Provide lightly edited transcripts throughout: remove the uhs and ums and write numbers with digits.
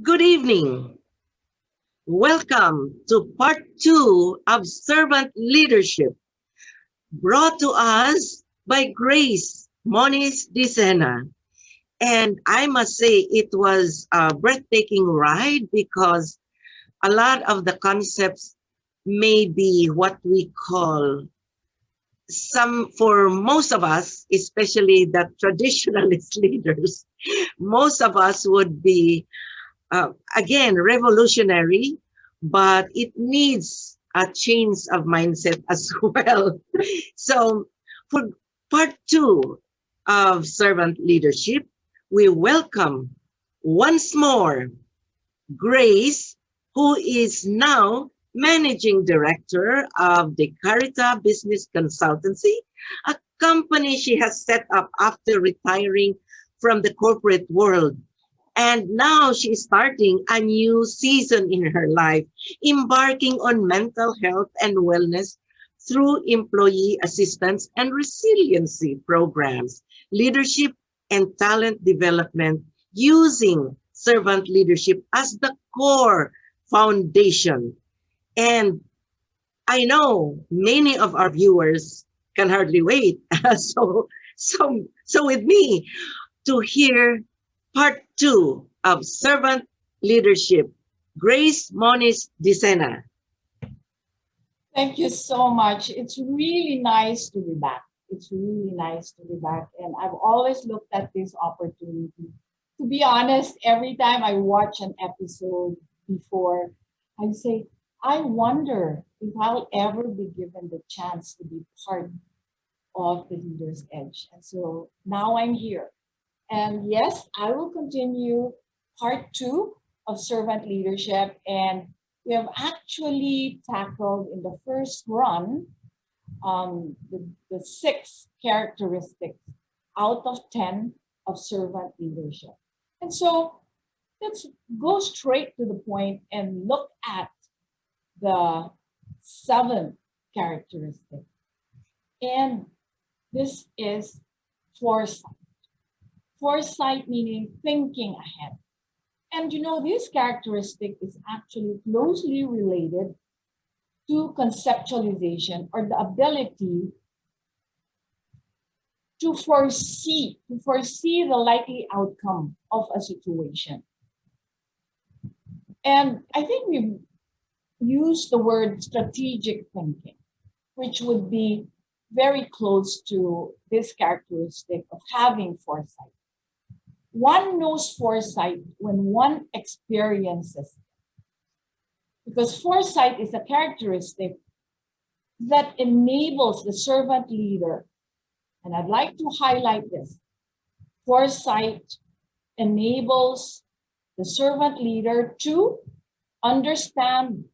Good evening. Welcome to part two of Servant Leadership, brought to us by Grace Decena. And I must say it was a breathtaking ride because a lot of the concepts may be what we call for most of us, especially the traditionalist leaders, most of us would be again, revolutionary, but it needs a change of mindset as well. So, for part two of servant leadership, we welcome once more Grace, who is now managing director of the Carita Business Consultancy, a company she has set up after retiring from the corporate world. And now she's starting a new season in her life, embarking on mental health and wellness through employee assistance and resiliency programs, leadership and talent development, using servant leadership as the core foundation. And I know many of our viewers can hardly wait. So with me to hear part two of servant leadership. Grace Decena. Thank you so much. It's really nice to be back. It's really nice to be back. And I've always looked at this opportunity. To be honest, every time I watch an episode before, I say, I wonder if I'll ever be given the chance to be part of the Leader's Edge. And so now I'm here. And yes, I will continue part two of servant leadership. And we have actually tackled in the first run the 6 characteristics out of 10 of servant leadership. And so let's go straight to the point and look at the 7th characteristic. And this is foresight. Foresight meaning thinking ahead. And you know, this characteristic is actually closely related to conceptualization, or the ability to foresee the likely outcome of a situation. And I think we've used the word strategic thinking, which would be very close to this characteristic of having foresight. One knows foresight when one experiences it, because foresight is a characteristic that enables the servant leader, and I'd like to highlight this. Foresight enables the servant leader to understand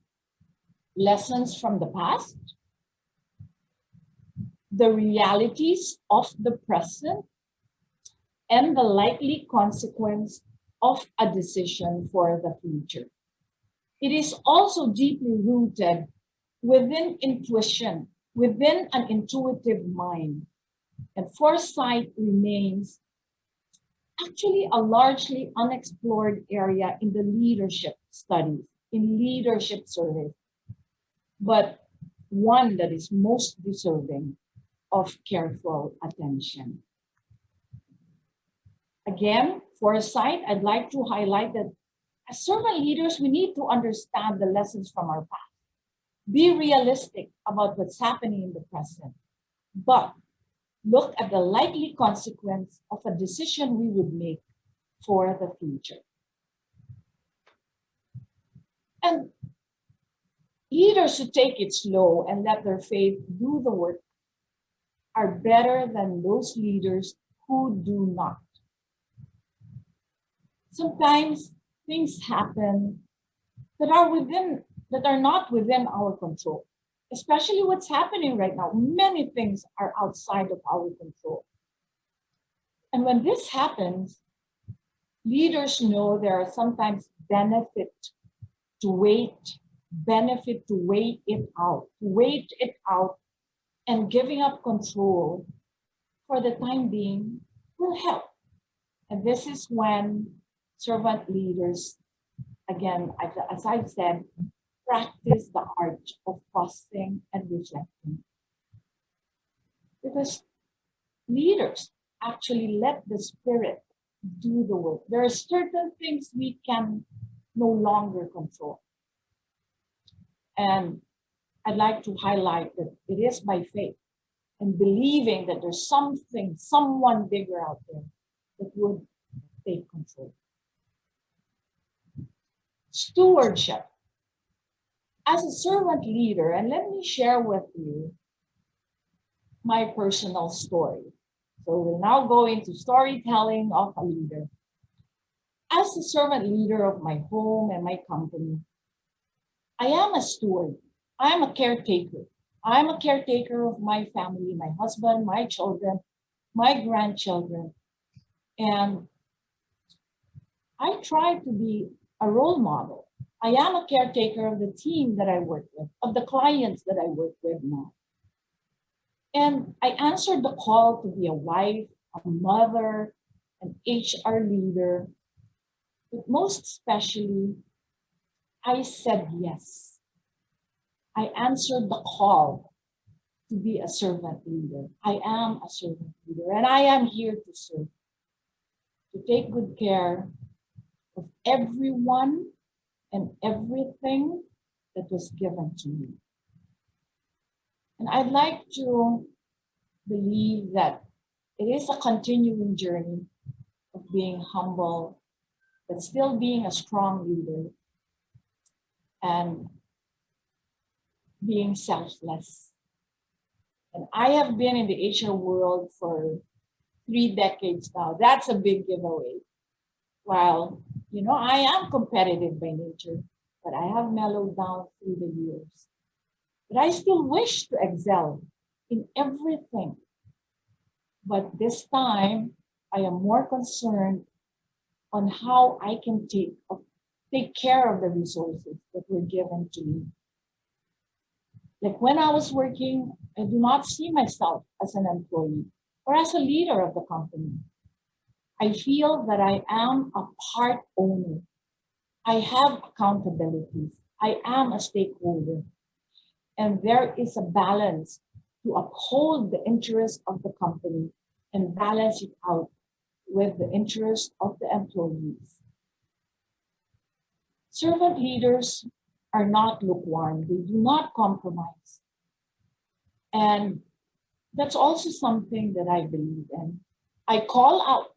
lessons from the past, the realities of the present, and the likely consequence of a decision for the future. It is also deeply rooted within intuition, within an intuitive mind. And foresight remains actually a largely unexplored area in the leadership studies, in leadership surveys, but one that is most deserving of careful attention. Again, foresight, I'd like to highlight that as servant leaders, we need to understand the lessons from our past. Be realistic about what's happening in the present, but look at the likely consequence of a decision we would make for the future. And leaders who take it slow and let their faith do the work are better than those leaders who do not. Sometimes things happen that are not within our control, especially what's happening right now. Many things are outside of our control. And when this happens, leaders know there are sometimes benefit to wait it out, and giving up control for the time being will help. And this is when servant leaders again, as I've said, practice the art of pausing and reflecting. Because leaders actually let the spirit do the work. There are certain things we can no longer control. And I'd like to highlight that it is by faith and believing that there's something, someone bigger out there that would take control. Stewardship. As a servant leader, and let me share with you my personal story. So we'll now go into storytelling of a leader. As a servant leader of my home and my company, I am a steward. I am a caretaker. I am a caretaker of my family, my husband, my children, my grandchildren. And I try to be a role model. I am a caretaker of the team that I work with, of the clients that I work with now. And I answered the call to be a wife, a mother, an HR leader. But most especially, I said yes. I answered the call to be a servant leader. I am a servant leader, and I am here to serve, to take good care of everyone and everything that was given to me. And I'd like to believe that it is a continuing journey of being humble, but still being a strong leader and being selfless. And I have been in the HR world for 3 decades now. That's a big giveaway. While, I am competitive by nature, but I have mellowed down through the years. But I still wish to excel in everything. But this time, I am more concerned on how I can take care of the resources that were given to me. Like when I was working, I do not see myself as an employee or as a leader of the company. I feel that I am a part owner. I have accountabilities. I am a stakeholder. And there is a balance to uphold the interest of the company and balance it out with the interest of the employees. Servant leaders are not lukewarm. They do not compromise. And that's also something that I believe in. I call out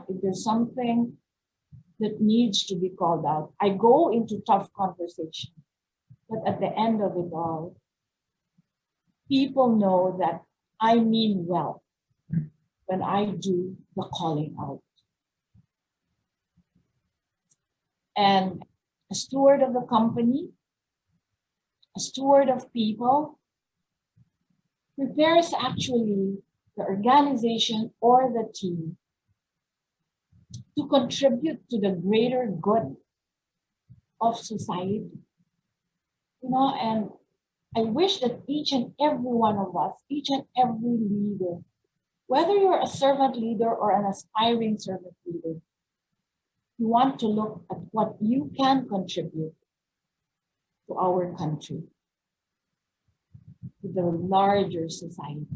if there's something that needs to be called out. I go into tough conversation. But at the end of it all, people know that I mean well when I do the calling out. And a steward of the company, a steward of people, prepares actually the organization or the team to contribute to the greater good of society. And I wish that each and every one of us, each and every leader, whether you're a servant leader or an aspiring servant leader, you want to look at what you can contribute to our country, to the larger society.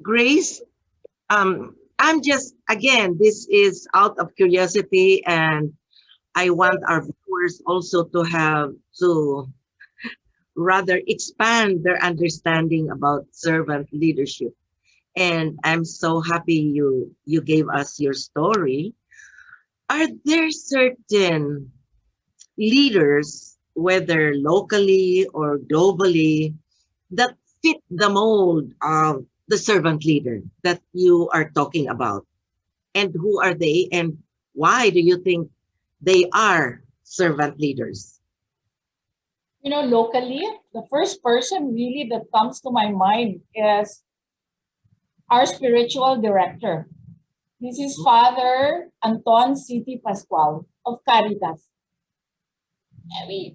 Grace, I'm just, again, this is out of curiosity, and I want our viewers also to have to rather expand their understanding about servant leadership. And I'm so happy you gave us your story. Are there certain leaders, whether locally or globally, that fit the mold of the servant leader that you are talking about? And who are they, and why do you think they are servant leaders? Locally, the first person really that comes to my mind is our spiritual director. This is Father Anton City Pascual of Caritas. I mean,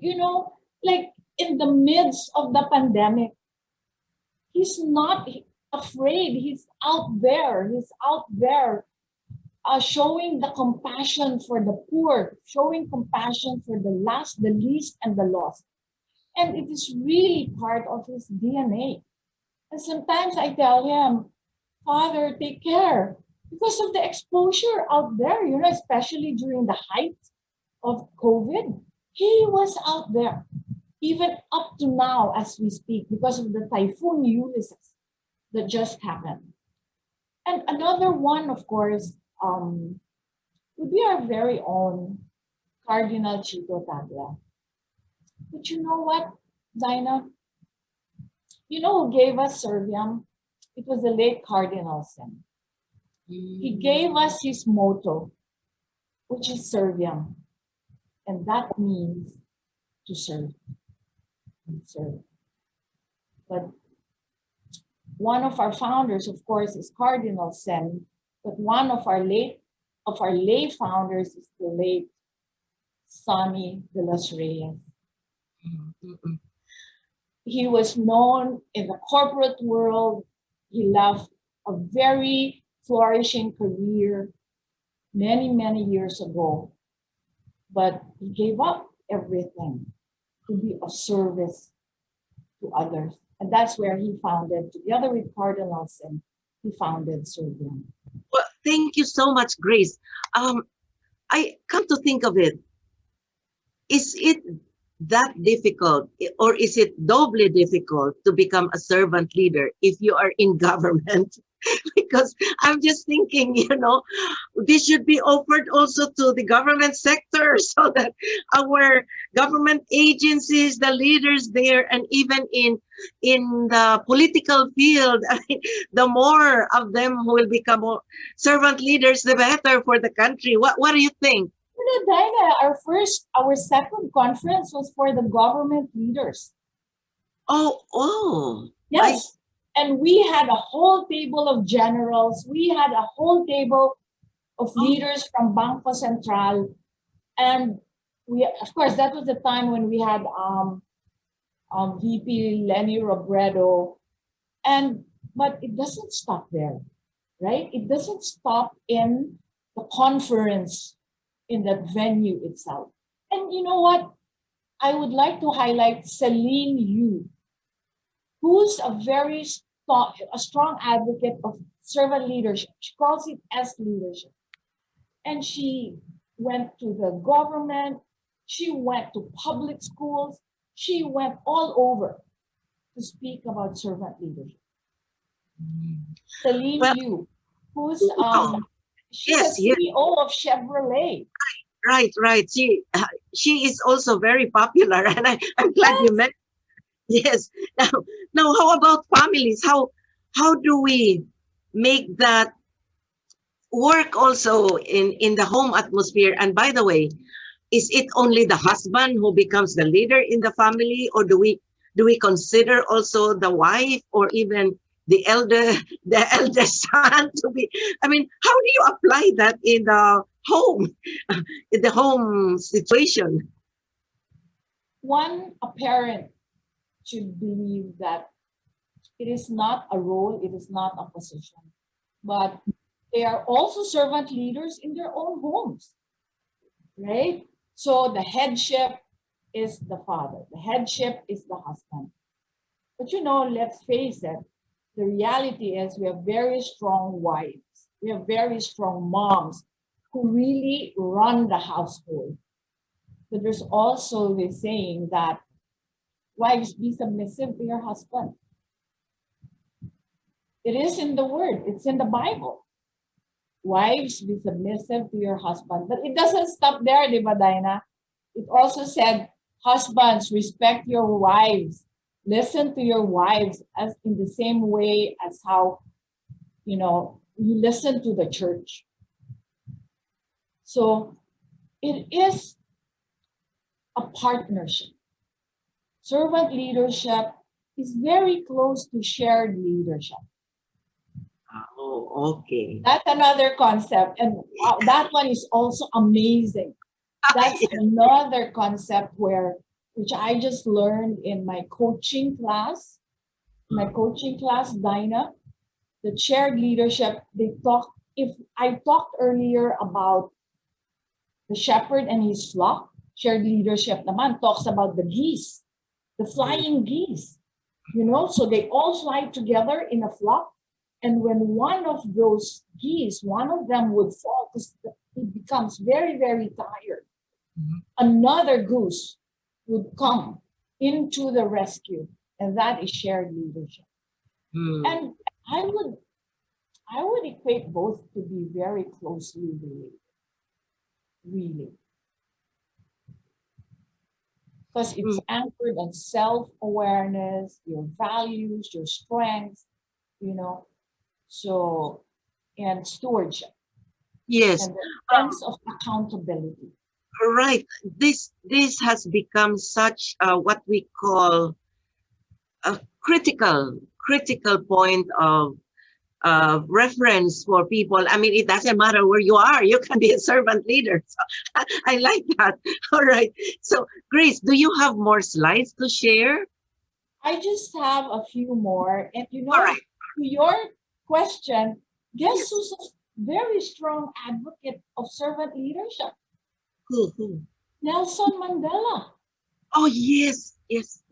like in the midst of the pandemic, he's not afraid. He's out there. He's out there showing the compassion for the poor, showing compassion for the last, the least, and the lost. And it is really part of his DNA. And sometimes I tell him, Father, take care because of the exposure out there, especially during the height of COVID. He was out there, even up to now as we speak, because of the Typhoon Ulysses that just happened. And another one, of course, would be our very own Cardinal Chito Taglia. But you know what, Dinah? You know who gave us Serviam? It was the late Cardinal Sen. He gave us his motto, which is Serviam. And that means to serve. Serve. But one of our founders, of course, is Cardinal Sen. But one of our lay founders is the late Sonny de los Reyes. He was known in the corporate world. He left a very flourishing career many, many years ago. But he gave up everything to be of service to others. And that's where he founded, together with Cardinal Sen, he founded Serviam. Well, thank you so much, Grace. I come to think of it. Is it that difficult, or is it doubly difficult to become a servant leader if you are in government? Because I'm just thinking, this should be offered also to the government sector so that our government agencies, the leaders there, and even in the political field, I mean, the more of them who will become servant leaders, the better for the country. What do you think? Dinah, our second conference was for the government leaders. Oh. Yes. And we had a whole table of generals. We had a whole table of leaders from Bangko Central. And we, of course, that was the time when we had VP Lenny Robredo. But it doesn't stop there, right? It doesn't stop in the conference, in that venue itself. And you know what? I would like to highlight Celine Yu, who's a very strong advocate of servant leadership. She calls it S leadership. And she went to the government, she went to public schools, she went all over to speak about servant leadership. Celine Yu, who's she's the CEO of Chevrolet. Right. She is also very popular, and I'm glad you met. Yes. Now, how about families? How do we make that work also in the home atmosphere? And by the way, is it only the husband who becomes the leader in the family, or do we consider also the wife or even the eldest son to be? I mean, how do you apply that in the home, in the home situation? A parent should believe that it is not a role, it is not a position, but they are also servant leaders in their own homes, right? So the headship is the father, the headship is the husband. But let's face it, the reality is we have very strong wives, we have very strong moms who really run the household. But there's also the saying that wives, be submissive to your husband. It is in the word, it's in the Bible. Wives, be submissive to your husband. But it doesn't stop there, di ba, Dinah? It also said, husbands, respect your wives. Listen to your wives as in the same way as how, you listen to the church. So it is a partnership. Servant leadership is very close to shared leadership. Oh, okay. That's another concept. And that one is also amazing. That's another concept which I just learned in my coaching class. Dinah, the shared leadership, they talk if I talked earlier about the shepherd and his flock, shared leadership naman talks about the geese, the flying geese, so they all fly together in a flock. And when one of those geese, one of them would fall because it becomes very, very tired, another goose would come into the rescue. And that is shared leadership. And I would equate both to be very closely related, really. Because it's anchored on self-awareness, your values, your strengths, so, and stewardship. Yes. And the sense of accountability. Right. This has become such what we call a critical point of reference for people. I mean, it doesn't matter where you are, you can be a servant leader. So, I like that. All right. So, Grace, do you have more slides to share? I just have a few more. And All right. to your question, guess who's a very strong advocate of servant leadership? Who? Nelson Mandela. Oh, yes. Yes.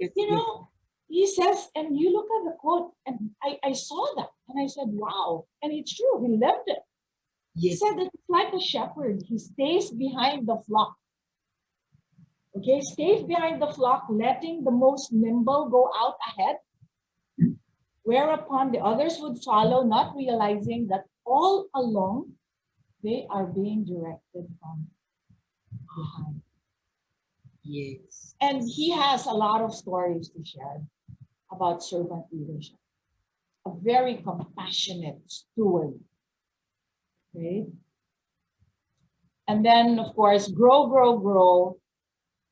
He says, and you look at the quote, and I saw that, and I said, wow. And it's true, he lived it. He said that it's like a shepherd. He stays behind the flock. Okay, stays behind the flock, letting the most nimble go out ahead, whereupon the others would follow, not realizing that all along they are being directed from behind. Yes. And he has a lot of stories to share about servant leadership. A very compassionate steward. Okay. And then, of course, grow.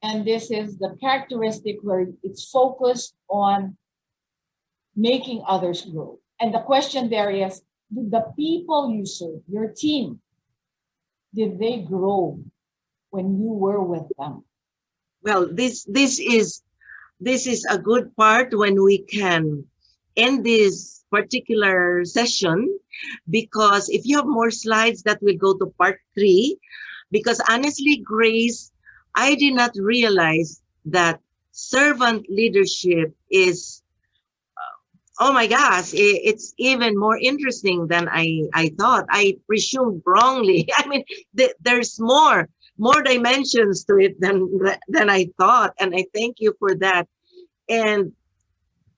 And this is the characteristic where it's focused on making others grow. And the question there is, did the people you serve, your team, did they grow when you were with them? Well, this is a good part when we can end this particular session, because if you have more slides, that will go to part 3. Because honestly, Grace, I did not realize that servant leadership is, oh my gosh, it's even more interesting than I thought. I presumed wrongly. I mean, there's more dimensions to it than I thought. And I thank you for that. And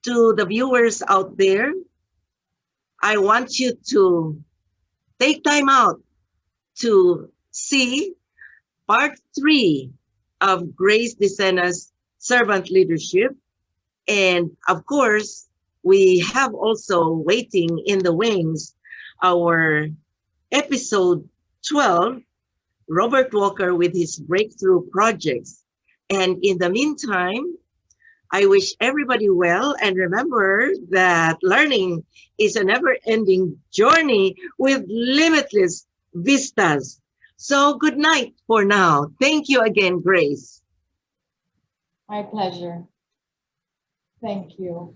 to the viewers out there, I want you to take time out to see part 3 of Grace Decena's servant leadership. And of course, we have also waiting in the wings our episode 12, Robert Walker with his breakthrough projects. And in the meantime, I wish everybody well, and remember that learning is a never-ending journey with limitless vistas. So good night for now. Thank you again, Grace. My pleasure. Thank you.